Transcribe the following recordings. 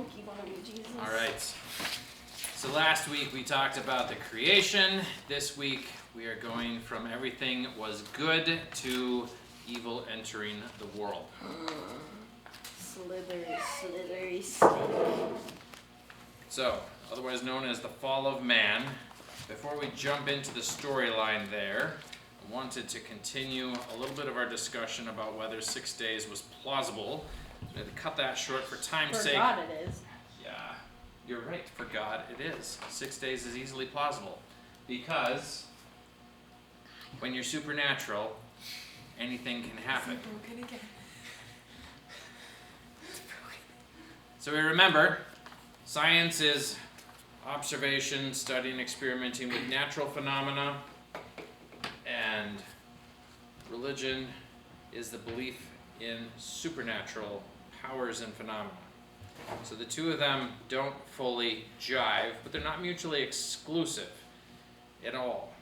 monkey one of you, Jesus. All right. So last week we talked about the creation. This week we are going from everything was good to evil entering the world. Slithery. So, otherwise known as the fall of man. Before we jump into the storyline there, I wanted to continue a little bit of our discussion about whether 6 days was plausible. I had to cut that short for time's sake. For God it is. Yeah, you're right. For God, it is. 6 days is easily plausible. Because when you're supernatural, anything can happen. Broken again. So we remember, science is observation, studying, experimenting with natural phenomena, and religion is the belief in supernatural powers and phenomena. So the two of them don't fully jive, but they're not mutually exclusive at all.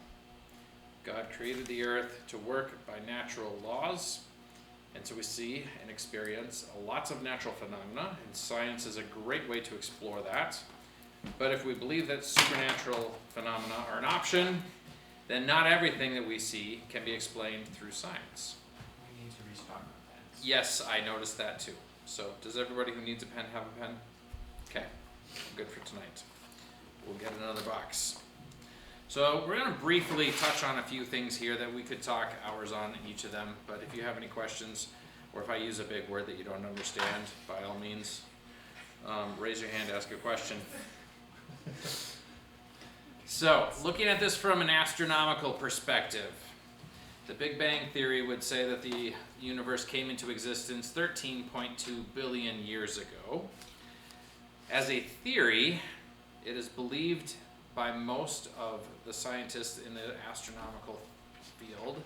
God created the earth to work by natural laws, and so we see and experience lots of natural phenomena, and science is a great way to explore that. But if we believe that supernatural phenomena are an option, then not everything that we see can be explained through science. We need to restock our pens. Yes, I noticed that too. So, does everybody who needs a pen have a pen? Okay, good for tonight. We'll get another box. So, we're going to briefly touch on a few things here that we could talk hours on each of them, but if you have any questions, or if I use a big word that you don't understand, by all means, raise your hand, ask a question. So, looking at this from an astronomical perspective, the Big Bang Theory would say that the universe came into existence 13.2 billion years ago. As a theory, it is believed by most of the scientists in the astronomical field,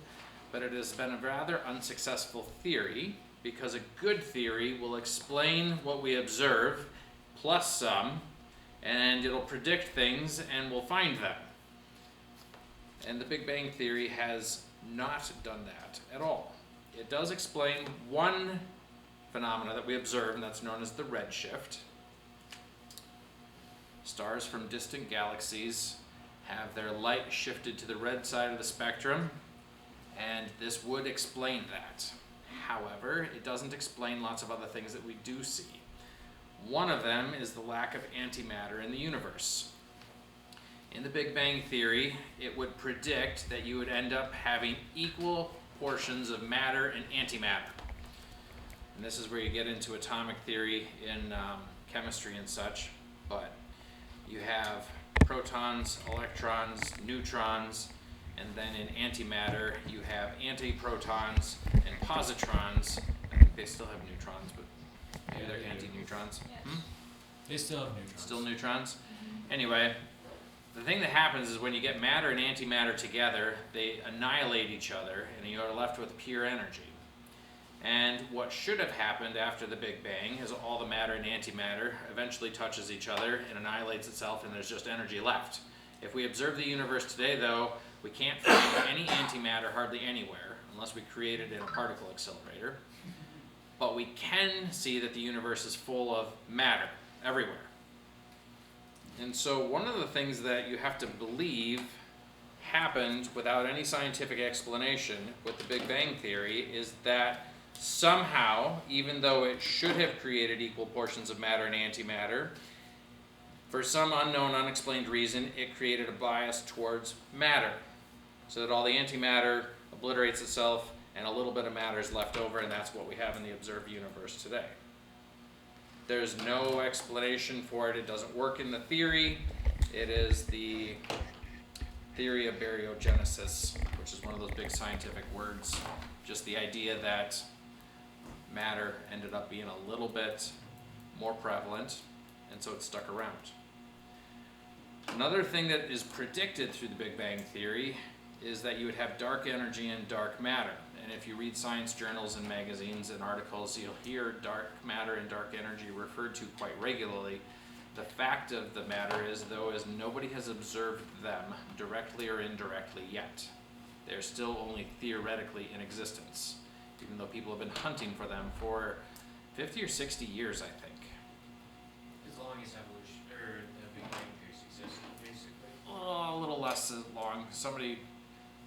but it has been a rather unsuccessful theory because a good theory will explain what we observe plus some, and it'll predict things and we'll find them. And the Big Bang Theory has not done that at all. It does explain one phenomena that we observe, and that's known as the redshift. Stars from distant galaxies have their light shifted to the red side of the spectrum, and this would explain that. However, it doesn't explain lots of other things that we do see. One of them is the lack of antimatter in the universe. In the Big Bang Theory, it would predict that you would end up having equal portions of matter and antimatter. And this is where you get into atomic theory in chemistry and such, but you have protons, electrons, neutrons, and then in antimatter you have antiprotons and positrons. I think they still have neutrons, but maybe Yeah, they're they do. anti-neutrons. They still have neutrons. Still neutrons? Anyway, the thing that happens is when you get matter and antimatter together, they annihilate each other and you are left with pure energy. And what should have happened after the Big Bang is all the matter and antimatter eventually touches each other and annihilates itself, and there's just energy left. If we observe the universe today, though, we can't find any antimatter hardly anywhere unless we create it in a particle accelerator. But we can see that the universe is full of matter everywhere. And so one of the things that you have to believe happened without any scientific explanation with the Big Bang Theory is that somehow, even though it should have created equal portions of matter and antimatter, for some unknown, unexplained reason, it created a bias towards matter, so that all the antimatter obliterates itself and a little bit of matter is left over, and that's what we have in the observed universe today. There's no explanation for it. It doesn't work in the theory. It is the theory of baryogenesis, which is one of those big scientific words. Just the idea that matter ended up being a little bit more prevalent, and so it stuck around. Another thing that is predicted through the Big Bang Theory is that you would have dark energy and dark matter. And if you read science journals and magazines and articles, you'll hear dark matter and dark energy referred to quite regularly. The fact of the matter is, though, is nobody has observed them directly or indirectly yet. They're still only theoretically in existence, even though people have been hunting for them for 50 or 60 years, I think. Is us along. Somebody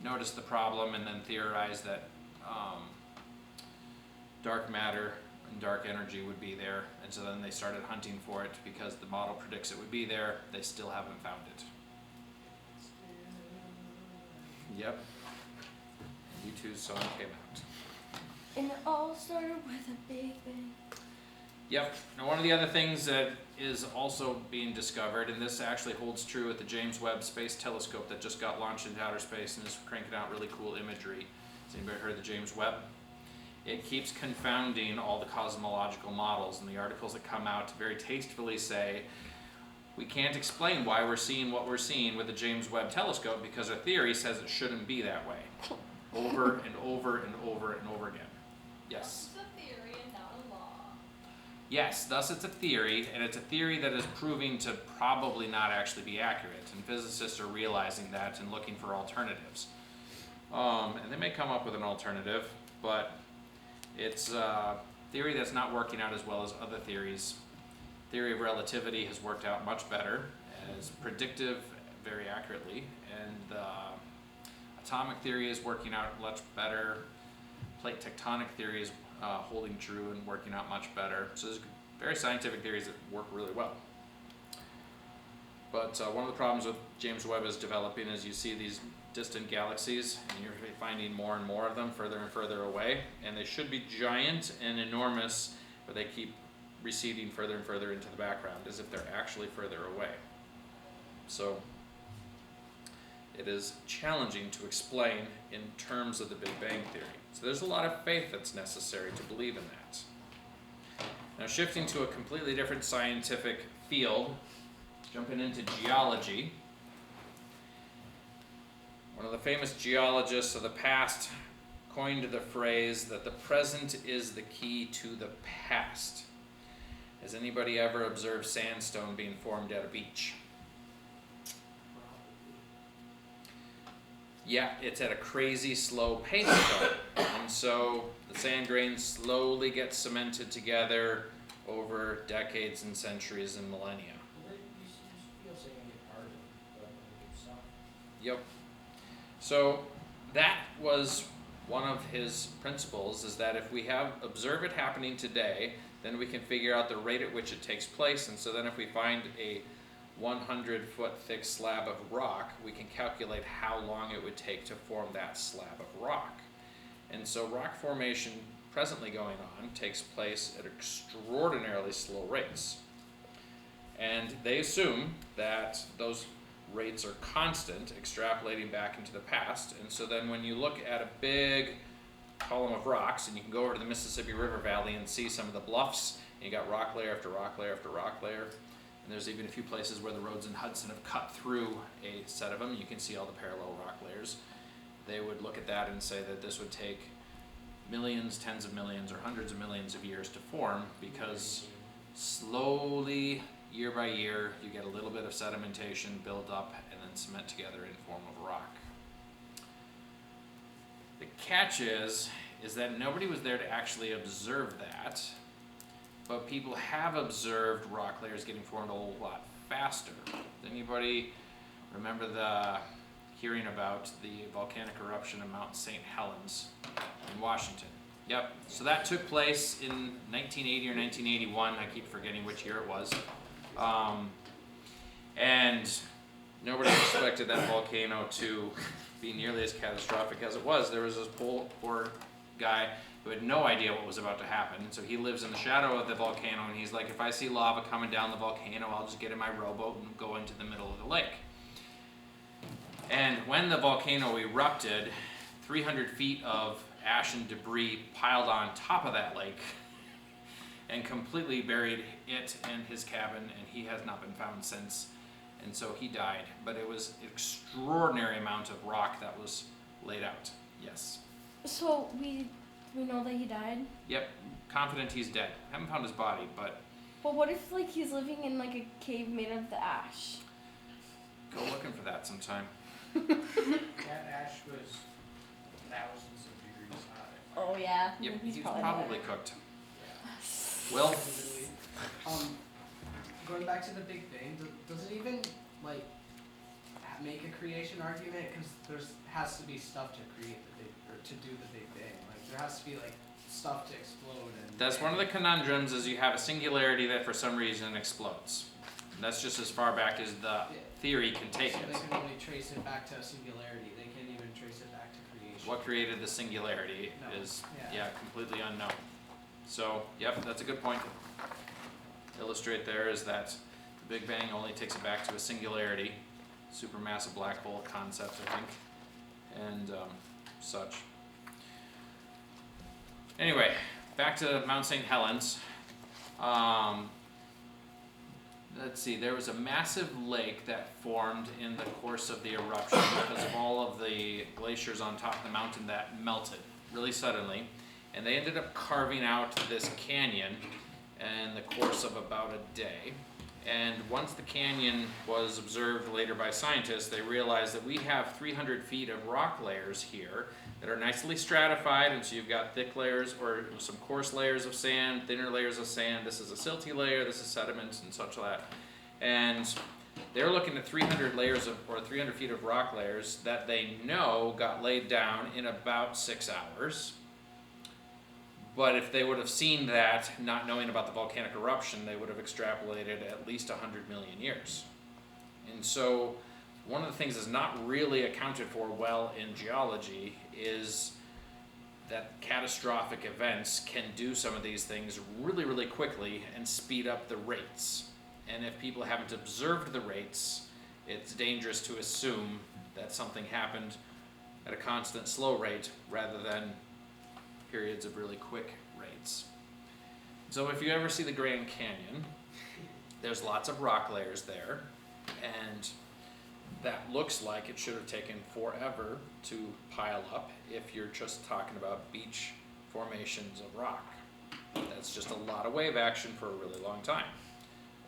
noticed the problem and then theorized that dark matter and dark energy would be there, and so then they started hunting for it because the model predicts it would be there. They still haven't found it. Yep. And U2's song came out. And it all started with a big bang. Yep. Now, one of the other things that is also being discovered, and this actually holds true with the James Webb Space Telescope that just got launched into outer space and is cranking out really cool imagery. Has anybody heard of the James Webb? It keeps confounding all the cosmological models, and the articles that come out very tastefully say, we can't explain why we're seeing what we're seeing with the James Webb Telescope because our theory says it shouldn't be that way. Over and over and over and over again. Yes? It's a theory and not a law. Yes, thus it's a theory, and it's a theory that is proving to probably not actually be accurate, and physicists are realizing that and looking for alternatives. And they may come up with an alternative, but it's a theory that's not working out as well as other theories. Theory of relativity has worked out much better, as predictive very accurately, and atomic theory is working out much better. Plate tectonic theory is holding true and working out much better. So there's very scientific theories that work really well. But one of the problems with James Webb is developing is you see these distant galaxies, and you're finding more and more of them further and further away, and they should be giant and enormous, but they keep receding further and further into the background as if they're actually further away. So it is challenging to explain in terms of the Big Bang Theory. So there's a lot of faith that's necessary to believe in that. Now, shifting to a completely different scientific field, jumping into geology. One of the famous geologists of the past coined the phrase that the present is the key to the past. Has anybody ever observed sandstone being formed at a beach? Yeah, it's at a crazy slow pace though. And so the sand grains slowly get cemented together over decades and centuries and millennia. Yep. So that was one of his principles, is that if we observe it happening today, then we can figure out the rate at which it takes place. And so then if we find a 100-foot thick slab of rock, we can calculate how long it would take to form that slab of rock. And so rock formation presently going on takes place at extraordinarily slow rates. And they assume that those rates are constant, extrapolating back into the past. And so then when you look at a big column of rocks, and you can go over to the Mississippi River Valley and see some of the bluffs, and you got rock layer after rock layer after rock layer. And there's even a few places where the roads in Hudson have cut through a set of them. You can see all the parallel rock layers. They would look at that and say that this would take millions, tens of millions, or hundreds of millions of years to form, because slowly, year by year, you get a little bit of sedimentation build up and then cement together in form of rock. The catch is that nobody was there to actually observe that, but people have observed rock layers getting formed a whole lot faster. Does anybody remember hearing about the volcanic eruption of Mount St. Helens in Washington? Yep, so that took place in 1980 or 1981, I keep forgetting which year it was. And nobody expected that volcano to be nearly as catastrophic as it was. There was this poor guy who had no idea what was about to happen. So he lives in the shadow of the volcano, and he's like, if I see lava coming down the volcano, I'll just get in my rowboat and go into the middle of the lake. And when the volcano erupted, 300 feet of ash and debris piled on top of that lake and completely buried it and his cabin, and he has not been found since. And so he died. But it was an extraordinary amount of rock that was laid out. Yes. So we know that he died? Yep. Confident he's dead. Haven't found his body, but But what if he's living in a cave made of the ash? go looking for that sometime. That ash was thousands of degrees high. Oh yeah. Yep, He's he's probably probably dead. cooked. Yeah. Well, Going back to the Big Bang, does it even make a creation argument because there's has to be stuff to create the big or to do the Big Bang. Like there has to be like stuff to explode and. That's one of the conundrums is you have a singularity that for some reason explodes. And that's just as far back as the theory can take So it. they can only trace it back to a singularity. They can't even trace it back to creation. What created the singularity No. is, Yeah. completely unknown. So, yep, that's a good point to illustrate there is that the Big Bang only takes it back to a singularity, supermassive black hole concept, I think, and such. Anyway, back to Mount St. Helens. Let's see, there was a massive lake that formed in the course of the eruption because of all of the glaciers on top of the mountain that melted really suddenly. And they ended up carving out this canyon in the course of about a day. And once the canyon was observed later by scientists, they realized that we have 300 feet of rock layers here that are nicely stratified, and so you've got thick layers or some coarse layers of sand, thinner layers of sand. This is a silty layer, this is sediment and such like that. And they're looking at 300 layers of, or 300 feet of rock layers that they know got laid down in about 6 hours. But if they would have seen that, not knowing about the volcanic eruption, they would have extrapolated at least 100 million years. And so one of the things that's not really accounted for well in geology is that catastrophic events can do some of these things really, really quickly and speed up the rates. And if people haven't observed the rates, it's dangerous to assume that something happened at a constant slow rate rather than periods of really quick rates. So if you ever see the Grand Canyon, there's lots of rock layers there, and that looks like it should have taken forever to pile up if you're just talking about beach formations of rock. That's just a lot of wave action for a really long time,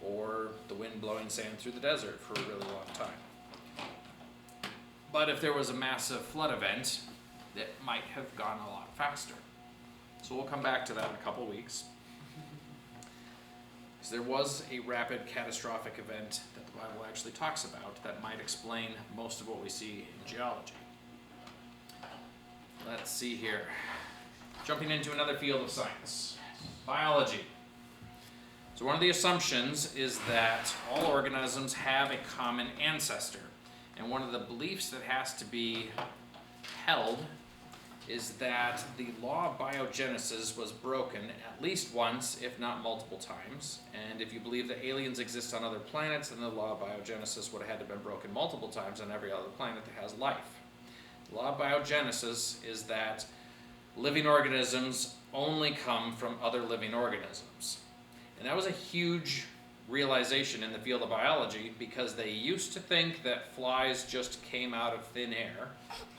or the wind blowing sand through the desert for a really long time. But if there was a massive flood event, it might have gone a lot faster. So we'll come back to that in a couple weeks. Because there was a rapid catastrophic event that the Bible actually talks about that might explain most of what we see in geology. Let's see here. Jumping into another field of science, biology. So one of the assumptions is that all organisms have a common ancestor. And one of the beliefs that has to be held is that the law of biogenesis was broken at least once, if not multiple times. And if you believe that aliens exist on other planets, then the law of biogenesis would have had to have been broken multiple times on every other planet that has life. The law of biogenesis is that living organisms only come from other living organisms. And that was a huge realization in the field of biology because they used to think that flies just came out of thin air,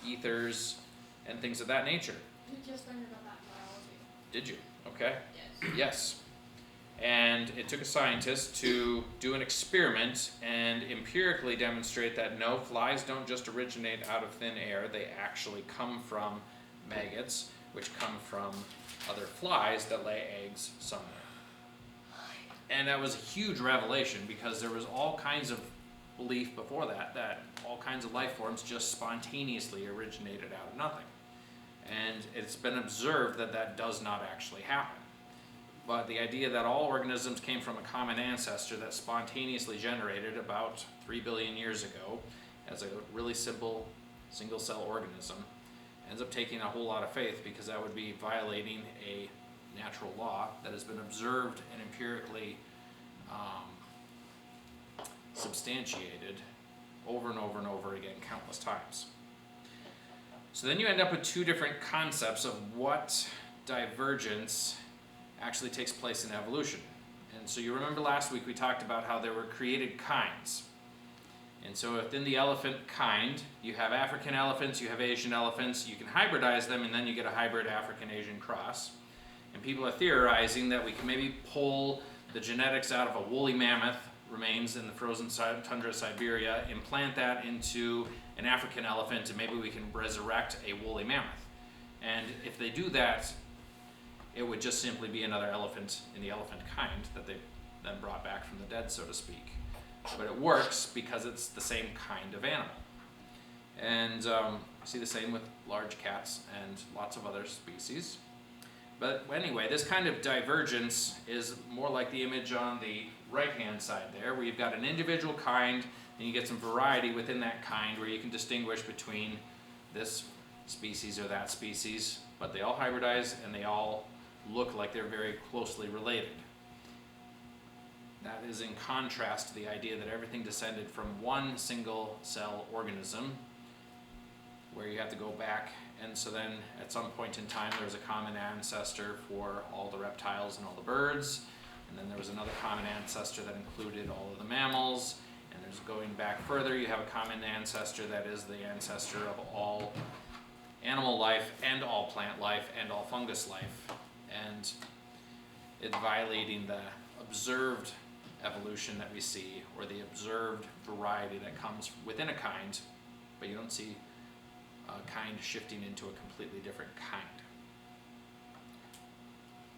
ethers, and things of that nature. We just learned about that in biology. Did you? Okay. Yes. Yes. And it took a scientist to do an experiment and empirically demonstrate that no, flies don't just originate out of thin air. They actually come from maggots, which come from other flies that lay eggs somewhere. And that was a huge revelation because there was all kinds of belief before that, that all kinds of life forms just spontaneously originated out of nothing. And it's been observed that that does not actually happen. But the idea that all organisms came from a common ancestor that spontaneously generated about 3 billion years ago as a really simple single-cell organism ends up taking a whole lot of faith because that would be violating a natural law that has been observed and empirically substantiated over and over and over again countless times. So then you end up with two different concepts of what divergence actually takes place in evolution. And so you remember last week we talked about how there were created kinds. And so within the elephant kind, you have African elephants, you have Asian elephants, you can hybridize them and then you get a hybrid African-Asian cross. And people are theorizing that we can maybe pull the genetics out of a woolly mammoth remains in the frozen tundra of Siberia, implant that into an African elephant, and maybe we can resurrect a woolly mammoth. And if they do that, it would just simply be another elephant in the elephant kind that they then brought back from the dead, so to speak. But it works because it's the same kind of animal. And see the same with large cats and lots of other species. But anyway, this kind of divergence is more like the image on the right-hand side there, where you've got an individual kind, and you get some variety within that kind where you can distinguish between this species or that species, but they all hybridize and they all look like they're very closely related. That is in contrast to the idea that everything descended from one single cell organism, where you have to go back, and so then at some point in time there was a common ancestor for all the reptiles and all the birds, and then there was another common ancestor that included all of the mammals, and there's going back further, you have a common ancestor that is the ancestor of all animal life and all plant life and all fungus life, and it's violating the observed evolution that we see, or the observed variety that comes within a kind, but you don't see a kind shifting into a completely different kind.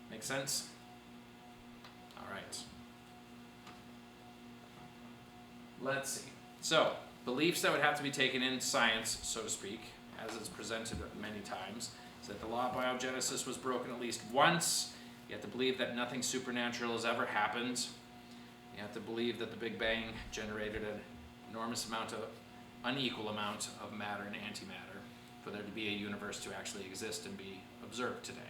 Make sense? All right. Let's see. So, beliefs that would have to be taken in science, so to speak, as it's presented many times, is that the law of biogenesis was broken at least once. You have to believe that nothing supernatural has ever happened. You have to believe that the Big Bang generated an unequal amount of matter and antimatter for there to be a universe to actually exist and be observed today.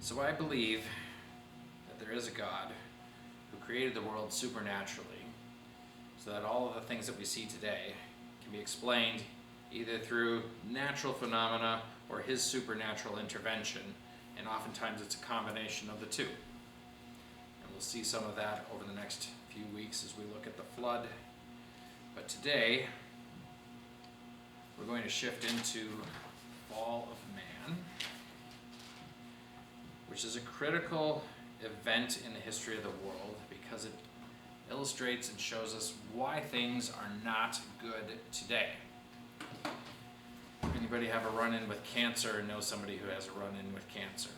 So I believe that there is a God who created the world supernaturally, so that all of the things that we see today can be explained either through natural phenomena or his supernatural intervention, and oftentimes it's a combination of the two. And we'll see some of that over the next few weeks as we look at the flood. But today, we're going to shift into Fall of Man, which is a critical event in the history of the world because it illustrates and shows us why things are not good today. Anybody have a run-in with cancer or know somebody who has a run-in with cancer?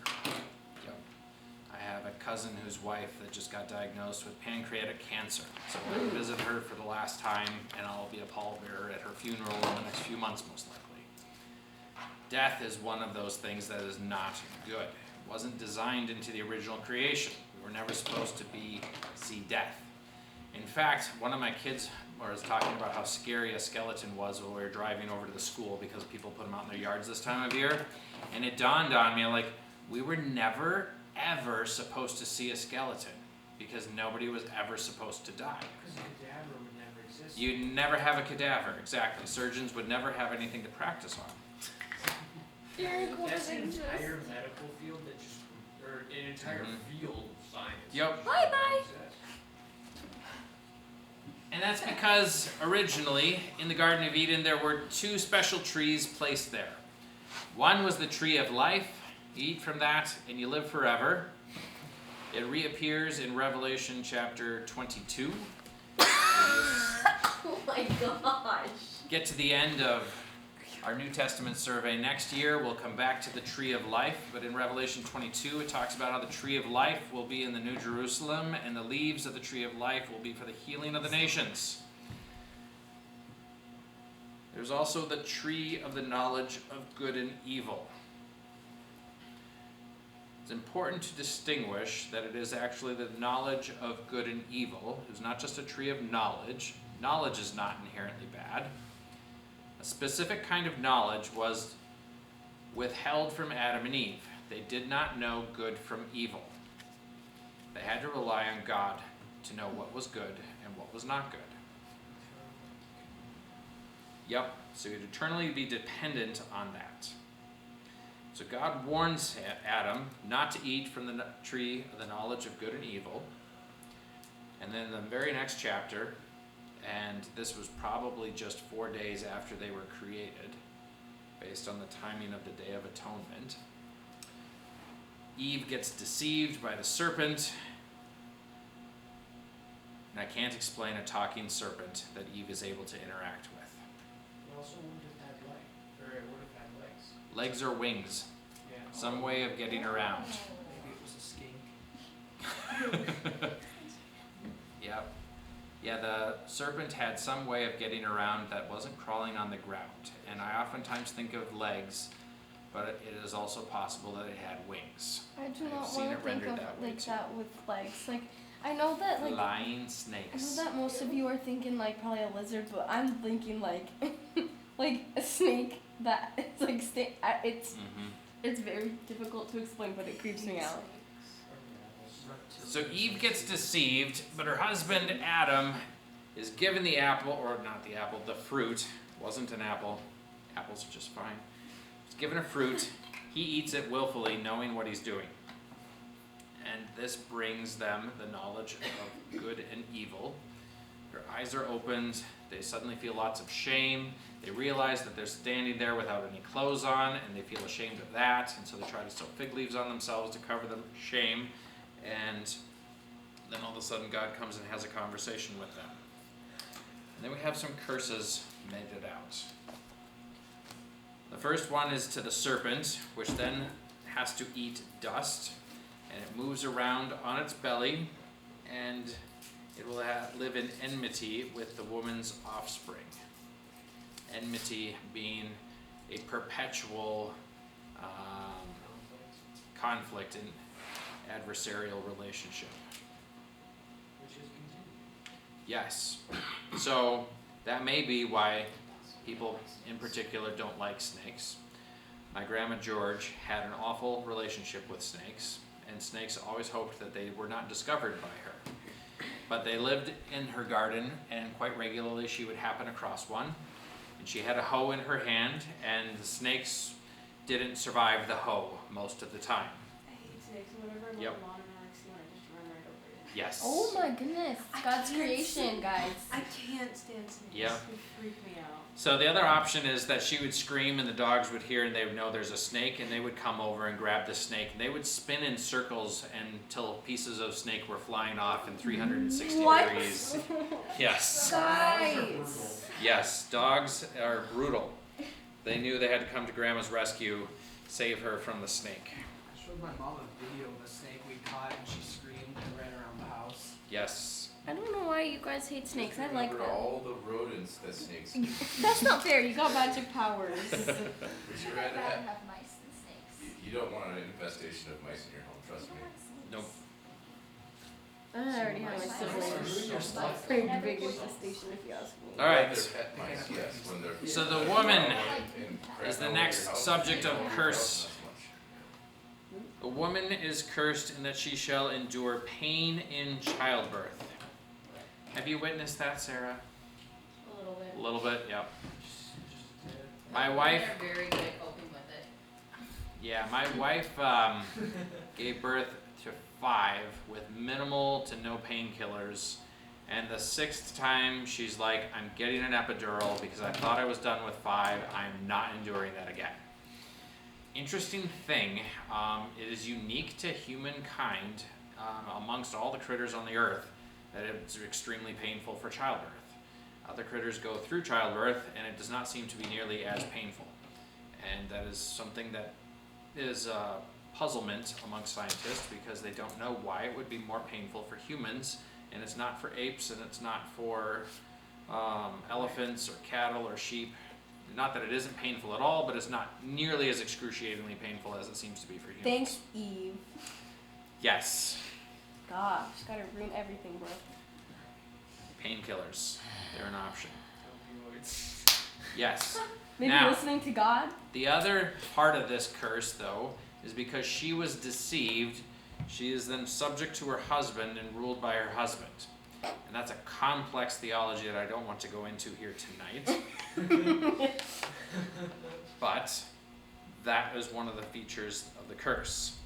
Yep. I have a cousin whose wife that just got diagnosed with pancreatic cancer. So I'll visit her for the last time, and I'll be a pallbearer at her funeral in the next few months, most likely. Death is one of those things that is not good. It wasn't designed into the original creation. We were never supposed to see death. In fact, one of my kids was talking about how scary a skeleton was when we were driving over to the school because people put them out in their yards this time of year. And it dawned on me, like, we were never, ever supposed to see a skeleton because nobody was ever supposed to die. Because a cadaver would never exist. You'd never have a cadaver, exactly. Surgeons would never have anything to practice on. Miracle That's doesn't an exist. entire medical field that just, or an entire field of science. Yep. Bye-bye. And that's because originally in the Garden of Eden there were two special trees placed there. One was the tree of life. You eat from that and you live forever. It reappears in Revelation chapter 22. Oh my gosh. Get to the end of our New Testament survey next year, we'll come back to the tree of life, but in Revelation 22 it talks about how the tree of life will be in the New Jerusalem and the leaves of the tree of life will be for the healing of the nations. There's also the tree of the knowledge of good and evil. It's important to distinguish that it is actually the knowledge of good and evil. It's not just a tree of knowledge. Knowledge is not inherently bad. A specific kind of knowledge was withheld from Adam and Eve. They did not know good from evil. They had to rely on God to know what was good and what was not good. Yep, so you'd eternally be dependent on that. So God warns Adam not to eat from the tree of the knowledge of good and evil. And then in the very next chapter, and this was probably just 4 days after they were created, based on the timing of the Day of Atonement, Eve gets deceived by the serpent. And I can't explain a talking serpent that Eve is able to interact with. It also wouldn't have had light, or it would have had legs. Legs or wings. Yeah. some way of getting around. Maybe it was a skink. Yep. Yeah, the serpent had some way of getting around that wasn't crawling on the ground. And I oftentimes think of legs, but it is also possible that it had wings. I do I've not seen want it to think rendered of that way like too. that with legs. Like I know that like Flying I know snakes. that most of you are thinking like probably a lizard, but I'm thinking like like a snake that it's like it's very difficult to explain, but it creeps me out. So Eve gets deceived, but her husband Adam is given the apple, or not the apple, the fruit. Wasn't an apple. Apples are just fine. He's given a fruit. He eats it willfully, knowing what he's doing. And this brings them the knowledge of good and evil. Their eyes are opened. They suddenly feel lots of shame. They realize that they're standing there without any clothes on, and they feel ashamed of that. And so they try to sew fig leaves on themselves to cover the shame. And then all of a sudden God comes and has a conversation with them. And then we have some curses meted out. The first one is to the serpent, which then has to eat dust, and it moves around on its belly, and it will live in enmity with the woman's offspring. Enmity being a perpetual conflict and adversarial relationship. Which is continued. Yes. So that may be why people in particular don't like snakes. My grandma George had an awful relationship with snakes, and snakes always hoped that they were not discovered by her. But they lived in her garden, and quite regularly she would happen across one. And she had a hoe in her hand, and the snakes didn't survive the hoe most of the time. I hate snakes. Whenever I'm Yep. on the lawn and I like see one, I just run right over it. Yes. Oh my goodness, I God's can't creation, see- guys. I can't stand snakes. Yeah. They freak me out. So the other option is that she would scream and the dogs would hear and they would know there's a snake, and they would come over and grab the snake, and they would spin in circles until pieces of snake were flying off in 360 What? degrees. Yes. Guys. Yes, dogs are brutal. They knew they had to come to Grandma's rescue, save her from the snake. I showed my mom a video of a snake we caught, and she screamed and ran around the house. Yes. I don't know why you guys hate snakes. I like Remember them. all the rodents that snakes eat. That's not fair. You got magic powers. Would you I'd rather rather have? have mice than snakes. You don't want an infestation of mice in your home, trust me. Nope. I already have my siblings. Your stuff. Pretty big infestation, if you ask me. All right. They're pet mice, yes, when they're. So the woman in is the crap all next over your house, subject you of don't want curse. your house that A woman is cursed in that she shall endure pain in childbirth. Have you witnessed that, Sarah? A little bit. A little bit, yep. Just a tad. My wife, They're very good at coping with it. yeah, my wife gave birth to 5 with minimal to no painkillers. And the 6th time, she's like, I'm getting an epidural because I thought I was done with 5. I'm not enduring that again. Interesting thing, it is unique to humankind amongst all the critters on the earth that it's extremely painful for childbirth. Other critters go through childbirth and it does not seem to be nearly as painful. And that is something that is a puzzlement amongst scientists because they don't know why it would be more painful for humans, and it's not for apes and it's not for elephants or cattle or sheep. Not that it isn't painful at all, but it's not nearly as excruciatingly painful as it seems to be for humans. Thanks, Eve. Yes. Gosh, gotta ruin everything, bro. Painkillers. They're an option. Opioids. Yes. Maybe Now- listening to God? The other part of this curse, though, is because she was deceived, she is then subject to her husband and ruled by her husband. And that's a complex theology that I don't want to go into here tonight. But that is one of the features of the curse.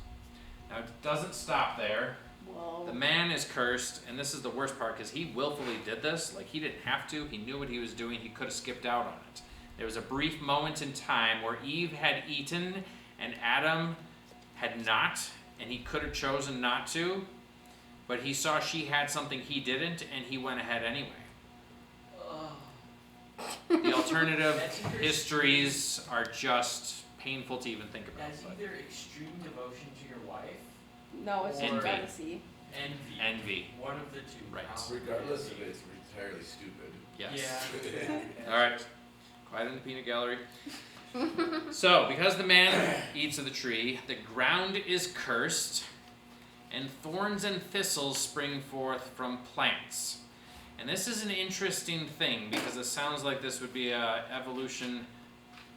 Now, it doesn't stop there. Whoa. The man is cursed, and this is the worst part because he willfully did this. Like, he didn't have to. He knew what he was doing. He could have skipped out on it. There was a brief moment in time where Eve had eaten and Adam had not, and he could have chosen not to, but he saw she had something he didn't, and he went ahead anyway. Oh. The alternative That's interesting. histories are just painful to even think about. As But either extreme devotion to your wife, No, it's just Envy. jealousy. envy. envy. One of the two. Right. Probably. Regardless if it's entirely stupid. Yes. Yeah. All right. Quiet in the peanut gallery. So, because the man eats of the tree, the ground is cursed, and thorns and thistles spring forth from plants. And this is an interesting thing because it sounds like this would be a evolution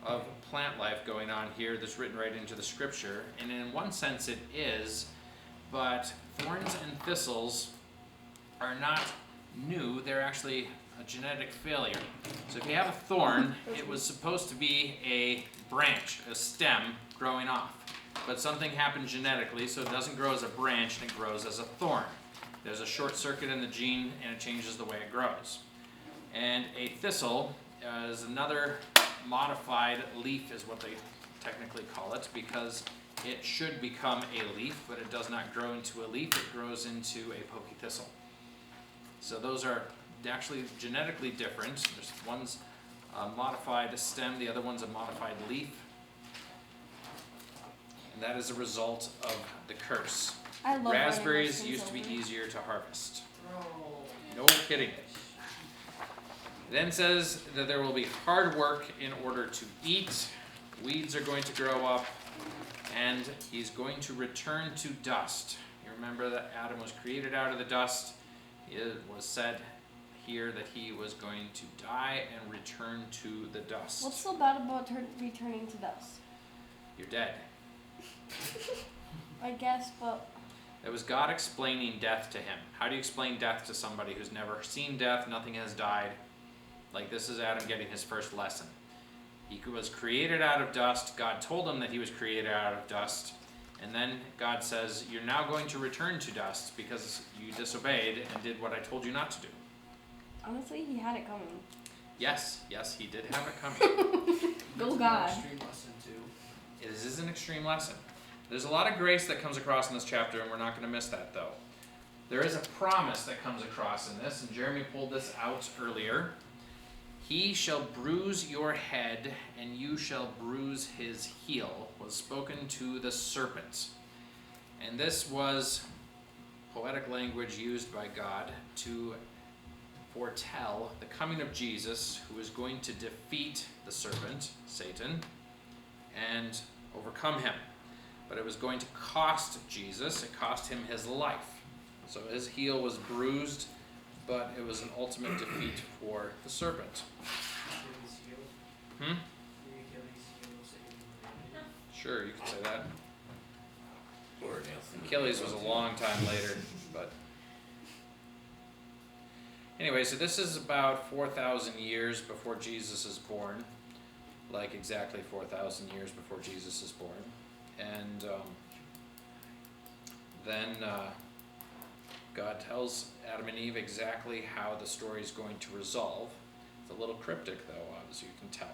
of plant life going on here that's written right into the scripture. And in one sense it is, but thorns and thistles are not new, they're actually a genetic failure. So if you have a thorn, it was supposed to be a branch, a stem growing off. But something happened genetically, so it doesn't grow as a branch and it grows as a thorn. There's a short circuit in the gene and it changes the way it grows. And a thistle is another modified leaf is what they technically call it, because it should become a leaf, but it does not grow into a leaf, it grows into a pokey thistle. So those are actually genetically different. There's one's a modified stem, the other one's a modified leaf. And that is a result of the curse. I love learning Raspberries those used to be things easier to harvest. Oh. No kidding. It then says that there will be hard work in order to eat. Weeds are going to grow up, and he's going to return to dust. You remember that Adam was created out of the dust. It was said here that he was going to die and return to the dust. What's so bad about returning to dust? You're dead. I guess, but It was God explaining death to him. How do you explain death to somebody who's never seen death, nothing has died? Like, this is Adam getting his first lesson. He was created out of dust. God told him that he was created out of dust. And then God says, you're now going to return to dust because you disobeyed and did what I told you not to do. honestly, he had it coming. Yes, he did have it coming. Go God. Extreme lesson too. It is an extreme lesson. There's a lot of grace that comes across in this chapter, and we're not going to miss that, though. There is a promise that comes across in this, and Jeremy pulled this out earlier. He shall bruise your head, and you shall bruise his heel, was spoken to the serpent. And this was poetic language used by God to foretell the coming of Jesus, who is going to defeat the serpent, Satan, and overcome him. But it was going to cost Jesus, it cost him his life. So his heel was bruised, but it was an ultimate defeat for the serpent. Achilles heel. Hmm? The Achilles heel saved. Sure, you could say that. Or Nelson. Achilles was a long time later, but... Anyway, so this is about 4,000 years before Jesus is born. Like exactly 4,000 years before Jesus is born. And then God tells Adam and Eve exactly how the story is going to resolve. It's a little cryptic, though, as you can tell.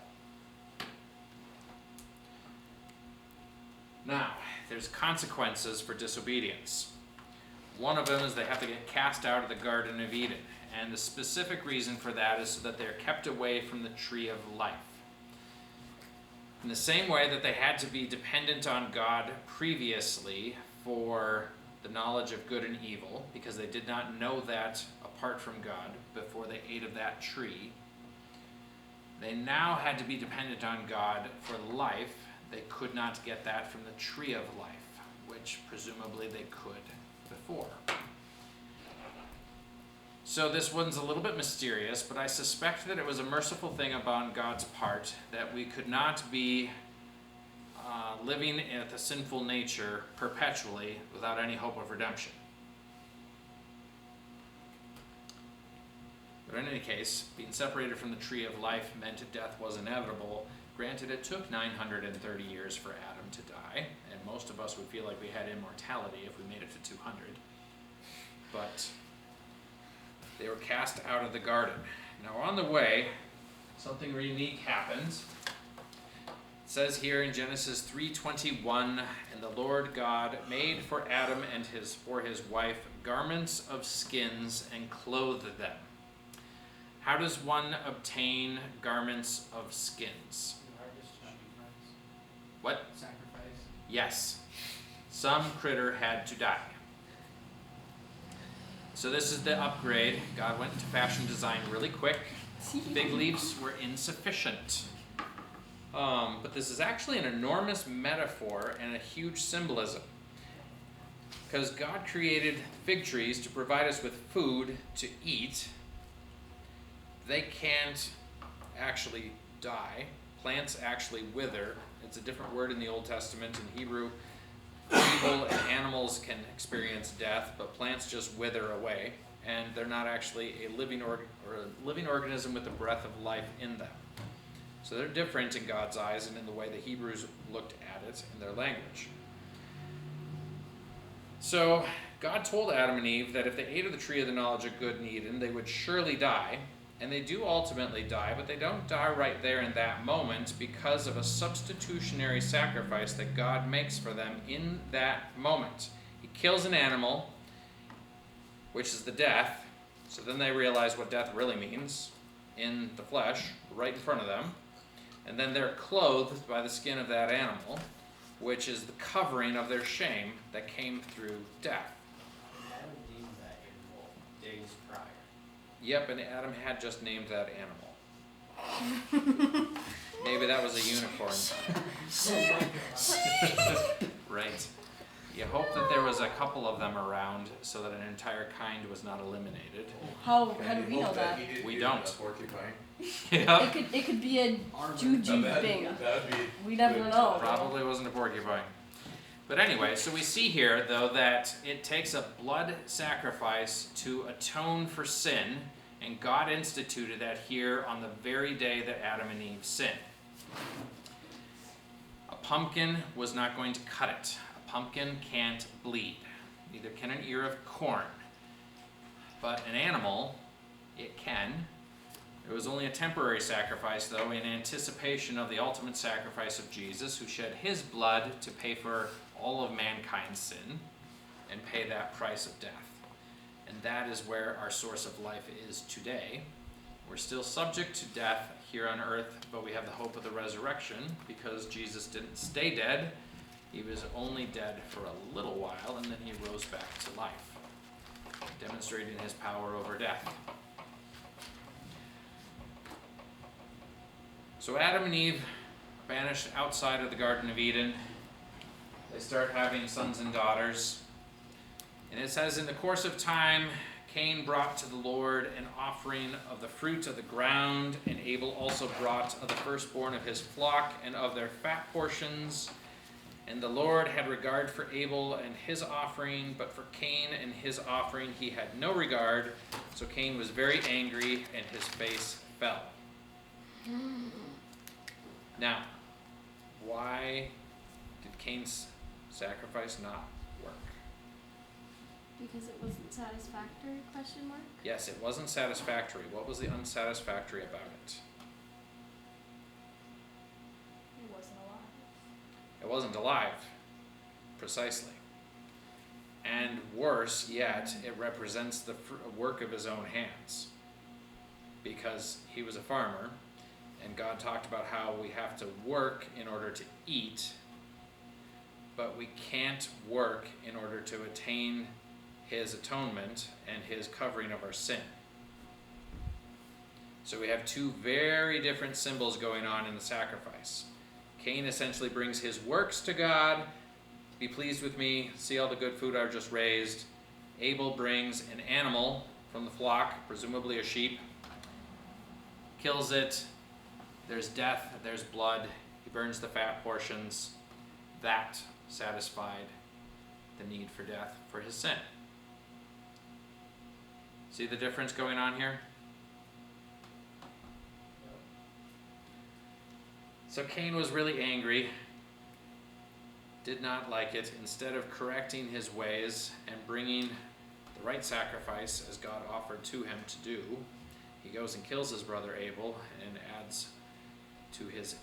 Now, there's consequences for disobedience. One of them is they have to get cast out of the Garden of Eden. And the specific reason for that is so that they're kept away from the tree of life. In the same way that they had to be dependent on God previously for the knowledge of good and evil, because they did not know that apart from God before they ate of that tree, they now had to be dependent on God for life. They could not get that from the tree of life, which presumably they could before. So this one's a little bit mysterious, but I suspect that it was a merciful thing upon God's part that we could not be living in the sinful nature perpetually without any hope of redemption. But in any case, being separated from the tree of life meant death was inevitable. Granted, it took 930 years for Adam to die, and most of us would feel like we had immortality if we made it to 200. But they were cast out of the garden. Now on the way, something unique happens. It says here in Genesis 3:21, and the Lord God made for Adam and for his wife garments of skins and clothed them. How does one obtain garments of skins? You harvest sheep. What? Yes, some critter had to die. So this is the upgrade. God went into fashion design really quick. Fig leaves were insufficient. But this is actually an enormous metaphor and a huge symbolism. Because God created fig trees to provide us with food to eat. They can't actually die. Plants actually wither. It's a different word in the Old Testament. In Hebrew, people and animals can experience death, but plants just wither away, and they're not actually a living organism with the breath of life in them. So they're different in God's eyes and in the way the Hebrews looked at it in their language. So God told Adam and Eve that if they ate of the tree of the knowledge of good and evil, they would surely die. And they do ultimately die, but they don't die right there in that moment because of a substitutionary sacrifice that God makes for them in that moment. He kills an animal, which is the death. So then they realize what death really means in the flesh, right in front of them. And then they're clothed by the skin of that animal, which is the covering of their shame that came through death. Adam named that animal days prior. Yep, and Adam had just named that animal. Maybe that was a unicorn. Right. You hope that there was a couple of them around so that an entire kind was not eliminated. How do we know that? We don't. Porcupine. Yeah. It could be a juju thing. That'd be We never good. know. Probably wasn't a porcupine. But anyway, so we see here, though, that it takes a blood sacrifice to atone for sin, and God instituted that here on the very day that Adam and Eve sinned. A pumpkin was not going to cut it. A pumpkin can't bleed. Neither can an ear of corn. But an animal, it can. It was only a temporary sacrifice, though, in anticipation of the ultimate sacrifice of Jesus, who shed his blood to pay for all of mankind's sin and pay that price of death. And that is where our source of life is today. We're still subject to death here on earth, but we have the hope of the resurrection because Jesus didn't stay dead. He was only dead for a little while, and then he rose back to life, demonstrating his power over death. So Adam and Eve are banished outside of the Garden of Eden. They start having sons and daughters. And it says, in the course of time, Cain brought to the Lord an offering of the fruit of the ground, and Abel also brought of the firstborn of his flock and of their fat portions. And the Lord had regard for Abel and his offering, but for Cain and his offering he had no regard. So Cain was very angry, and his face fell. Now, why did Cain's sacrifice not work? Because it wasn't satisfactory, question mark? Yes, it wasn't satisfactory. What was the unsatisfactory about it? It wasn't alive. It wasn't alive. Precisely. And worse yet, it represents the work of his own hands. Because he was a farmer, and God talked about how we have to work in order to eat, but we can't work in order to attain his atonement and his covering of our sin. So we have two very different symbols going on in the sacrifice. Cain essentially brings his works to God. Be pleased with me, see all the good food I've just raised. Abel brings an animal from the flock, presumably a sheep, kills it. There's death, there's blood. He burns the fat portions. That satisfied the need for death for his sin. See the difference going on here? So Cain was really angry, did not like it. Instead of correcting his ways and bringing the right sacrifice as God offered to him to do, he goes and kills his brother Abel and adds to his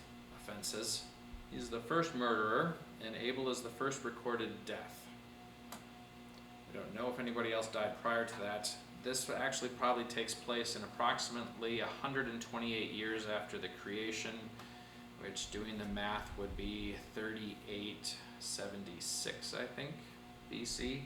offenses. He's the first murderer, and Abel is the first recorded death. We don't know if anybody else died prior to that. This actually probably takes place in approximately 128 years after the creation, which, doing the math, would be 38 76, I think, BC.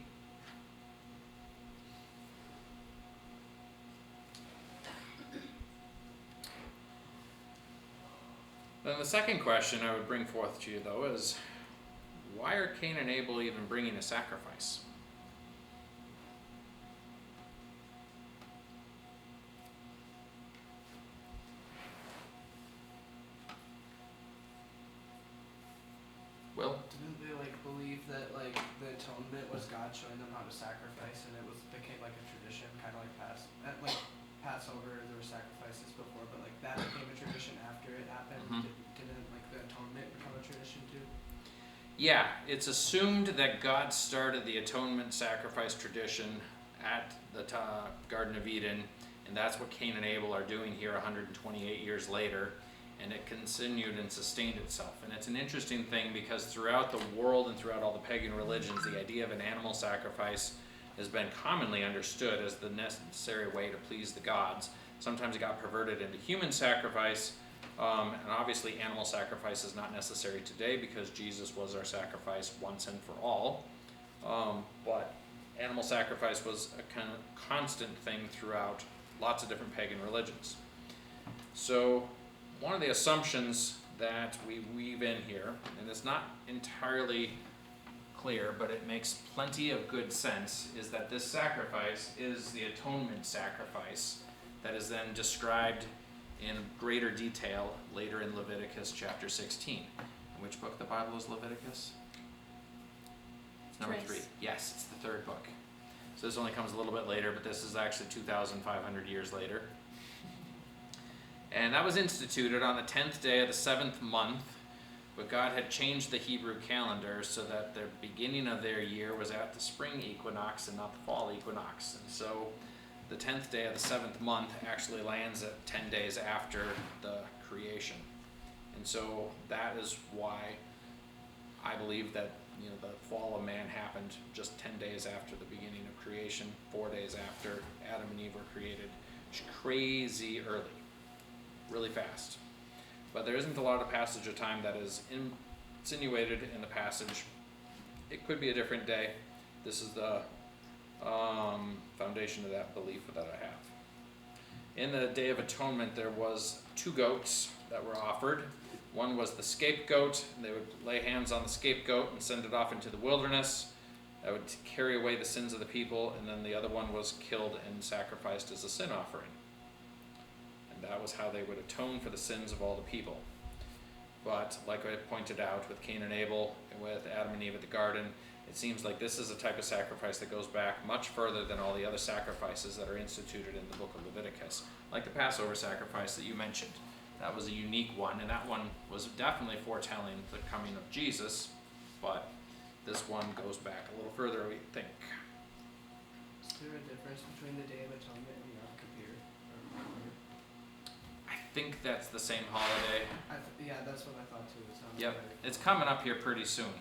Then the second question I would bring forth to you, though, is why are Cain and Abel even bringing a sacrifice? Will? Didn't they like believe that like the atonement was God showing them how to sacrifice, and it became like a tradition, kind of like Passover? There were sacrifices before, but like that became a tradition after it happened. Mhm. Didn't like the atonement become a tradition too? Yeah, it's assumed that God started the atonement sacrifice tradition at the Garden of Eden, and that's what Cain and Abel are doing here 128 years later, and it continued and sustained itself. And it's an interesting thing because throughout the world and throughout all the pagan religions, the idea of an animal sacrifice has been commonly understood as the necessary way to please the gods. Sometimes it got perverted into human sacrifice, and obviously animal sacrifice is not necessary today because Jesus was our sacrifice once and for all. But animal sacrifice was a kind of constant thing throughout lots of different pagan religions. So one of the assumptions that we weave in here, and it's not entirely clear, but it makes plenty of good sense, is that this sacrifice is the atonement sacrifice that is then described in greater detail later in Leviticus chapter 16. In which book of the Bible is Leviticus? It's number Trace. 3. Yes, it's the third book. So this only comes a little bit later, but this is actually 2,500 years later. And that was instituted on the 10th day of the 7th month, but God had changed the Hebrew calendar so that the beginning of their year was at the spring equinox and not the fall equinox. And so the 10th day of the 7th month actually lands at 10 days after the creation. And so that is why I believe that the fall of man happened just 10 days after the beginning of creation, 4 days after Adam and Eve were created. It's crazy early, really fast. But there isn't a lot of passage of time that is insinuated in the passage. It could be a different day. This is the foundation of that belief that I have. In the Day of Atonement, there was 2 goats that were offered. One was the scapegoat. They would lay hands on the scapegoat and send it off into the wilderness. That would carry away the sins of the people. And then the other one was killed and sacrificed as a sin offering. And that was how they would atone for the sins of all the people. But like I pointed out with Cain and Abel, and with Adam and Eve at the garden, it seems like this is a type of sacrifice that goes back much further than all the other sacrifices that are instituted in the book of Leviticus. Like the Passover sacrifice that you mentioned. That was a unique one, and that one was definitely foretelling the coming of Jesus, but this one goes back a little further, we think. Is there a difference between the Day of Atonement and Yom Kippur? I think that's the same holiday. Yeah, that's what I thought too. It sounds Yep, right. it's coming up here pretty soon.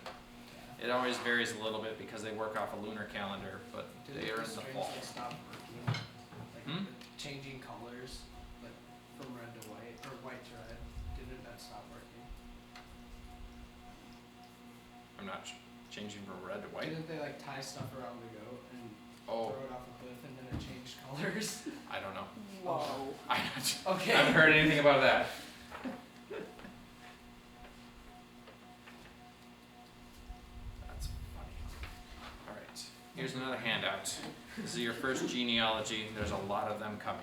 It always varies a little bit because they work off a lunar calendar, but they are in the fall. Did the strings like stop working? Like Hmm? changing colors, like from red to white or white to red. Didn't that stop working? I'm not changing from red to white. Didn't they like tie stuff around the goat and Oh, throw it off a cliff and then it changed colors? I don't know. Whoa. I Okay. haven't heard anything about that. That's funny. All right, here's another handout. This is your first genealogy. There's a lot of them coming.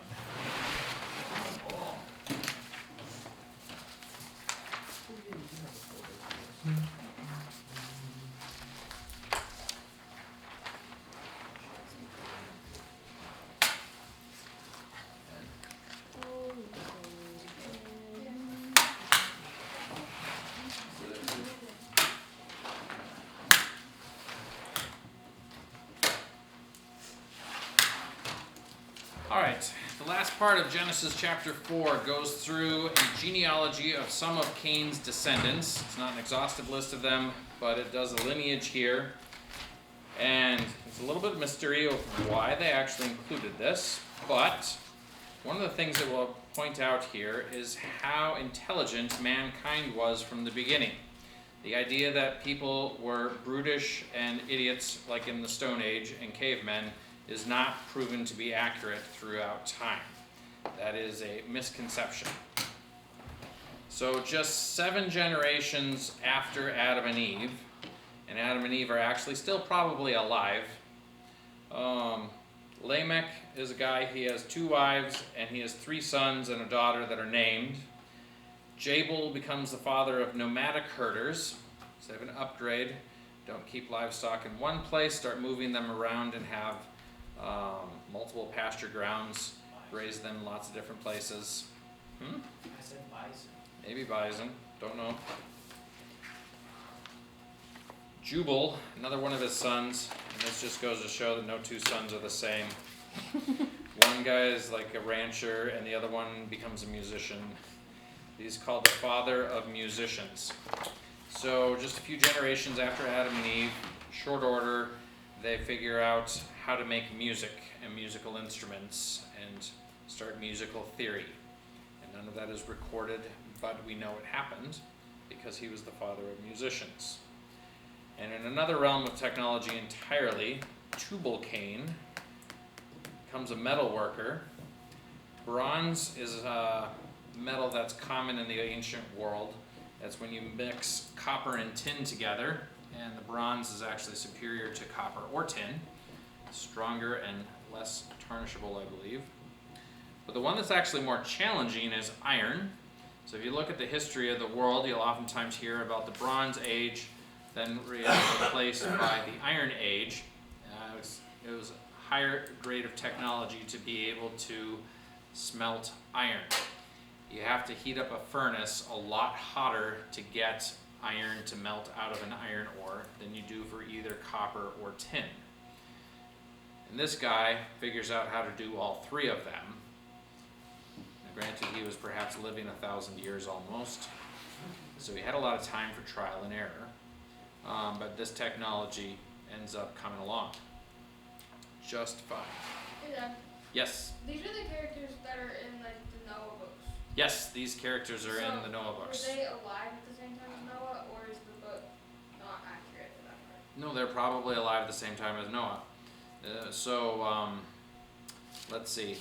All right, the last part of Genesis chapter 4 goes through a genealogy of some of Cain's descendants. It's not an exhaustive list of them, but it does a lineage here. And it's a little bit of mystery of why they actually included this, but one of the things that we'll point out here is how intelligent mankind was from the beginning. The idea that people were brutish and idiots like in the Stone Age and cavemen is not proven to be accurate throughout time. That is a misconception. So just 7 generations after Adam and Eve, and Adam and Eve are actually still probably alive. Lamech is a guy, he has 2 wives, and he has 3 sons and a daughter that are named. Jabal becomes the father of nomadic herders. So they have an upgrade. Don't keep livestock in one place, start moving them around and have multiple pasture grounds, raise them in lots of different places. I said bison. Maybe bison, don't know. Jubal, another one of his sons, and this just goes to show that no 2 sons are the same. One guy is like a rancher and the other one becomes a musician. He's called the father of musicians. So just a few generations after Adam and Eve, short order, they figure out how to make music and musical instruments and start musical theory. And none of that is recorded, but we know it happened because he was the father of musicians. And in another realm of technology entirely, Tubal-Cain becomes a metal worker. Bronze is a metal that's common in the ancient world. That's when you mix copper and tin together, and the bronze is actually superior to copper or tin. Stronger and less tarnishable, I believe. But the one that's actually more challenging is iron. So if you look at the history of the world, you'll oftentimes hear about the Bronze Age, then replaced by the Iron Age. It was a higher grade of technology to be able to smelt iron. You have to heat up a furnace a lot hotter to get iron to melt out of an iron ore than you do for either copper or tin. And this guy figures out how to do all 3 of them. Now, granted, he was perhaps living 1,000 years almost, so he had a lot of time for trial and error. But this technology ends up coming along just fine. Hey Dad, Yes, these are the characters that are in like the Noah books. yes, these characters are in the Noah books. Were they alive at the same time as Noah, or is the book not accurate for that part? No, they're probably alive at the same time as Noah. Let's see.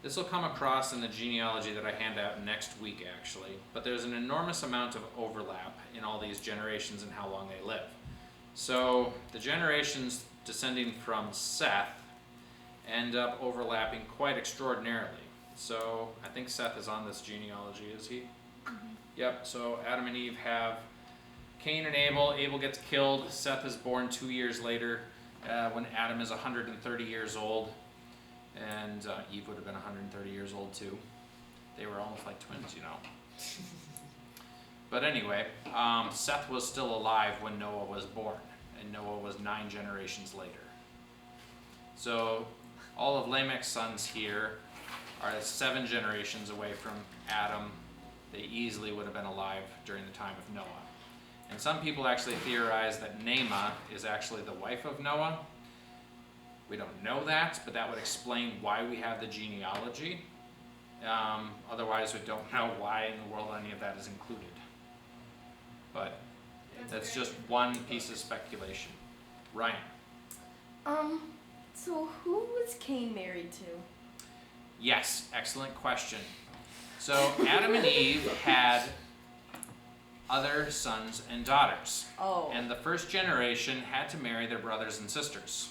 This will come across in the genealogy that I hand out next week, actually. But there's an enormous amount of overlap in all these generations and how long they live. So the generations descending from Seth end up overlapping quite extraordinarily. So I think Seth is on this genealogy, is he? Mm-hmm. Yep, so Adam and Eve have Cain and Abel. Abel gets killed. Seth is born 2 years later when Adam is 130 years old. And Eve would have been 130 years old too. They were almost like twins, you know. But anyway, Seth was still alive when Noah was born, and Noah was 9 generations later. So all of Lamech's sons here are 7 generations away from Adam. They easily would have been alive during the time of Noah. And some people actually theorize that Naamah is actually the wife of Noah. We don't know that, but that would explain why we have the genealogy. Otherwise, we don't know why in the world any of that is included. But that's just one piece of speculation. Ryan. So who was Cain married to? Yes, excellent question. So Adam and Eve had other sons and daughters. Oh. And the first generation had to marry their brothers and sisters.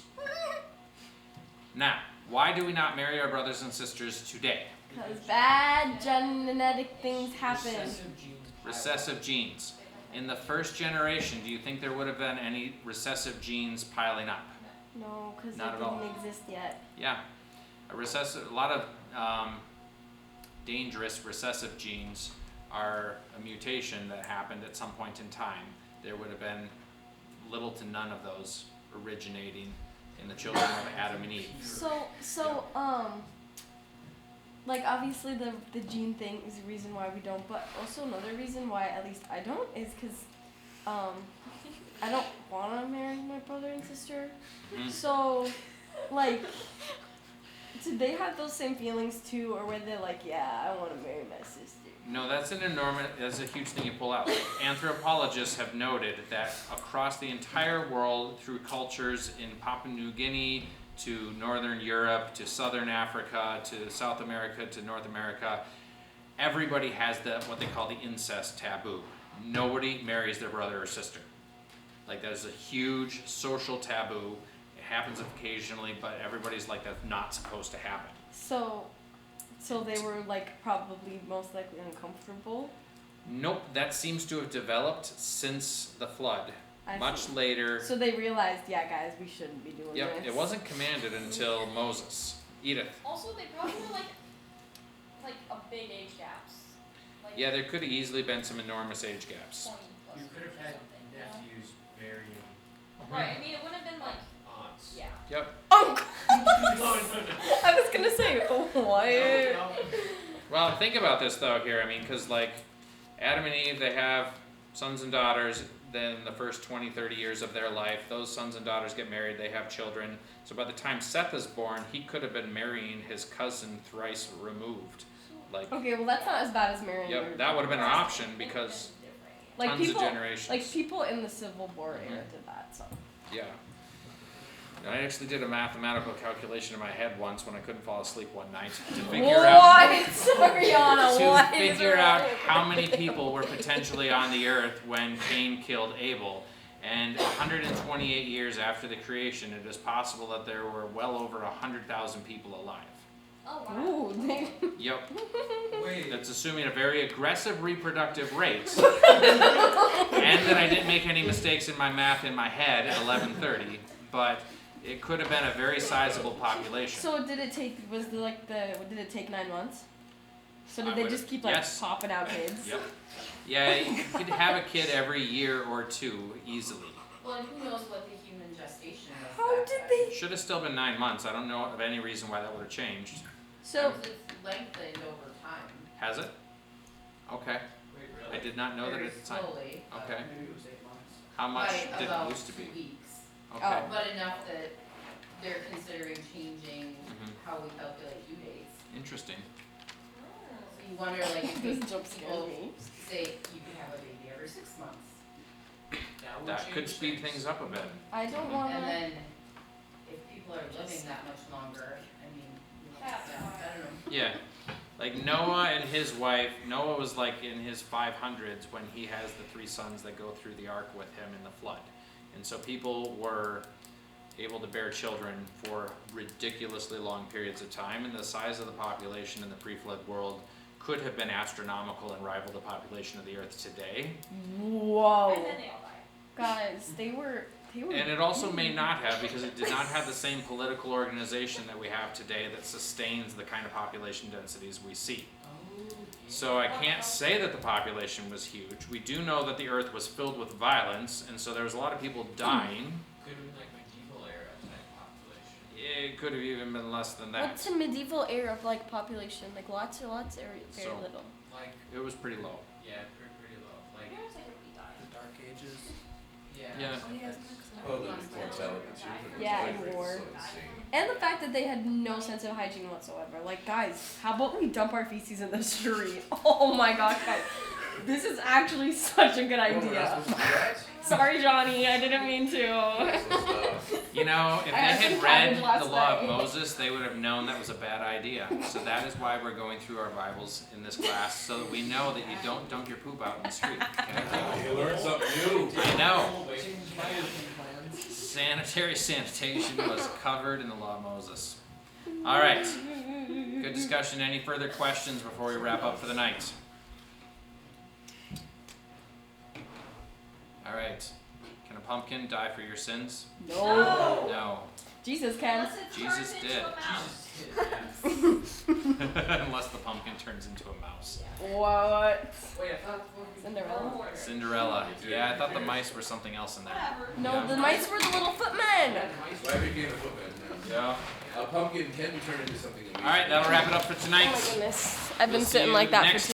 Now, why do we not marry our brothers and sisters today? Because bad genetic things happen. Recessive genes. Recessive genes. In the first generation, do you think there would have been any recessive genes piling up? No, because Not it at all. didn't exist yet. Yeah. A lot of dangerous recessive genes are a mutation that happened at some point in time. There would have been little to none of those originating in the children of Adam and Eve. So, like obviously the gene thing is the reason why we don't, but also another reason why at least I don't is because I don't want to marry my brother and sister. Mhm. So, like, did they have those same feelings too, or were they like, yeah, I want to marry my sister? No, that's a huge thing you pull out. Like, anthropologists have noted that across the entire world, through cultures in Papua New Guinea to Northern Europe to Southern Africa to South America to North America, everybody has what they call the incest taboo. Nobody marries their brother or sister. Like, there's a huge social taboo. It happens occasionally, but everybody's like, that's not supposed to happen. So they were like probably most likely uncomfortable. Nope, that seems to have developed since the flood. I Much see. later. So they realized, yeah, guys, we shouldn't be doing Yep, this. it wasn't commanded until Moses. Edith. Also, they probably were like a big age gaps. Like Yeah, there could have easily been some enormous age gaps. 20 plus You could have had something, you know? nephews marrying Right. I mean, it wouldn't have been like aunts. yeah. Yep. Oh, No, I was gonna say what? Well, think about this though here. I mean, because like Adam and Eve, they have sons and daughters. Then the first 20, 30 years of their life, those sons and daughters get married. They have children. So by the time Seth is born, he could have been marrying his cousin thrice removed. Like, Okay, well that's not as bad as marrying. yep, that would have been an option because like tons people, of generations. like people in the Civil War era Mhm. did that. So. Yeah. And I actually did a mathematical calculation in my head once when I couldn't fall asleep one night to figure out What? Ariana, to what is figure out wrong how with many you? people were potentially on the earth when Cain killed Abel. And 128 years after the creation, it is possible that there were well over 100,000 people alive. Oh wow. Ooh, they, Yep. Wait. That's assuming a very aggressive reproductive rate. And that I didn't make any mistakes in my math in my head at 11:30. But it could have been a very sizable population. so did it take? Did it take 9 months? So I did they would- just keep like yes. popping out kids? Yep. Yeah, you could have a kid every year or two easily. Well, and who knows what the human gestation was How back did then. they? Should have still been 9 months. I don't know of any reason why that would have changed. So Because it's lengthened over time. Has it? Okay. Wait, I really? did not know that Very at the time. slowly, but Okay. Maybe it was 8 months. How much by did about it used to 2 be? weeks. Okay. But enough that they're considering changing Mhm. how we calculate due dates. Interesting. So you wonder, like, if this we- joke scared people me. say you can have a baby every 6 months. That would That could change speed things up a bit. I don't Mhm. wanna. And then if people are living that much longer, I mean, yeah, I don't know. Yeah. Like Noah and his wife, Noah was like in his 500s when he has the 3 sons that go through the ark with him in the flood. And so people were able to bear children for ridiculously long periods of time, and the size of the population in the pre-flood world could have been astronomical and rival the population of the earth today. Whoa, And then they all die. guys, they were. And it also may not have, because it did not have the same political organization that we have today that sustains the kind of population densities we see. So I can't say that the population was huge. We do know that the earth was filled with violence, and so there was a lot of people dying. Could have been like medieval era type population. It could have even been less than that. What's a medieval era of like population? Like lots or very So- little. Like, It was pretty low. yeah, pretty low. Like, Maybe it was like everybody died. The Dark Ages. yeah. Yeah. Well, the mortality too. from Yeah, slavery in is war. so insane. And the fact that they had no sense of hygiene whatsoever. Like, guys, how about we dump our feces in the street? Oh my gosh, guys. This is actually such a good Oh, we're not idea. supposed to do that? Sorry, Johnny, I didn't mean to. So, You know, if they I had had some read cabbage last the law of night. Moses, they would have known that was a bad idea. So that is why we're going through our Bibles in this class, so that we know that you don't dump your poop out in the street. Okay? you learn something new. I know. Change my working plans. Sanitary sanitation was covered in the law of Moses. All right. Good discussion. Any further questions before we wrap up for the night? All right. Can a pumpkin die for your sins? No. No. Jesus can. Unless it Jesus turns into did. a mouse. Jesus did, yeah. Unless the pumpkin turns into a mouse. What? Wait, I thought. Cinderella? Cinderella. Yeah, I thought the mice were something else in there. Whatever. No, Yeah. the mice were the little footmen. So I became a footman now. Yeah. A pumpkin can be turned into something amazing. All right, that'll wrap it up for Oh tonight. my goodness. I've been We'll see sitting you like that next for